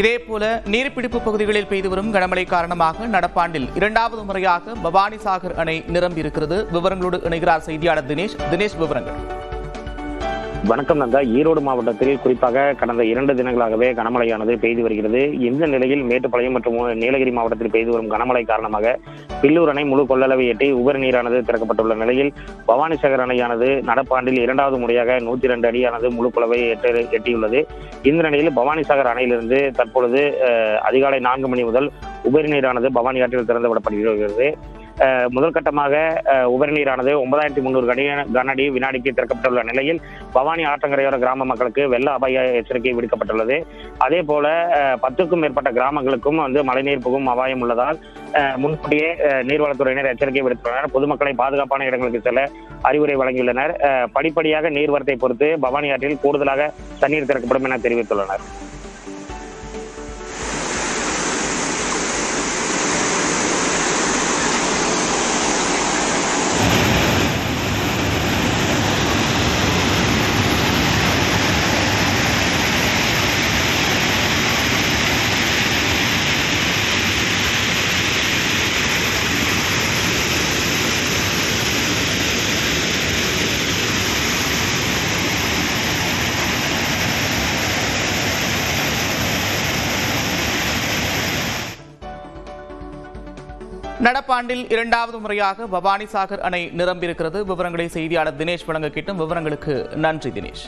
இதேபோல நீர்பிடிப்பு பகுதிகளில் பெய்து வரும் கனமழை காரணமாக நடப்பாண்டில் இரண்டாவது முறையாக பவானிசாகர் அணை நிரம்பியிருக்கிறது. விவரங்களோடு இணைகிறார் செய்தியாளர் தினேஷ். தினேஷ், விவரங்கள். வணக்கம் நந்தா. ஈரோடு மாவட்டத்தில் குறிப்பாக கடந்த 2 தினங்களாகவே கனமழையானது பெய்து வருகிறது. இந்த நிலையில் மேட்டுப்பாளையம் மற்றும் நீலகிரி மாவட்டத்தில் பெய்து வரும் கனமழை காரணமாக பில்லூர் அணை முழு கொள்ளளவை எட்டி உபரி நீரானது திறக்கப்பட்டுள்ள நிலையில் பவானிசாகர் அணையானது நடப்பாண்டில் 2வது முறையாக 102 அடியானது முழு கொள்ளவை எட்டியுள்ளது. இந்த நிலையில் பவானிசாகர் அணையிலிருந்து தற்பொழுது அதிகாலை 4 மணி முதல் உபரி நீரானது பவானி ஆற்றில் திறந்து விடப்படுகிறது. முதல் கட்டமாக உபரி நீரானது 9300 கன அடி வினாடிக்கு திறக்கப்பட்டுள்ள நிலையில் பவானி ஆற்றங்கரையோர கிராம மக்களுக்கு வெள்ள அபாய எச்சரிக்கை விடுக்கப்பட்டுள்ளது. அதே போல 10க்கும் மேற்பட்ட கிராமங்களுக்கும் மழைநீர் புகும் அபாயம் உள்ளதால் முன்கூட்டியே நீர்வளத்துறையினர் எச்சரிக்கை விடுத்துள்ளனர். பொதுமக்களை பாதுகாப்பான இடங்களுக்கு செல்ல அறிவுரை வழங்கியுள்ளனர். படிப்படியாக நீர்வரத்தை பொறுத்து பவானி ஆற்றில் கூடுதலாக தண்ணீர் திறக்கப்படும் என தெரிவித்துள்ளனர். நடப்பாண்டில் இரண்டாவது முறையாக பவானிசாகர் அணை நிரம்பியிருக்கிறது. விவரங்களை செய்தியாளர் தினேஷ் வழங்க கேட்டும். விவரங்களுக்கு நன்றி தினேஷ்.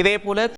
இதேபோல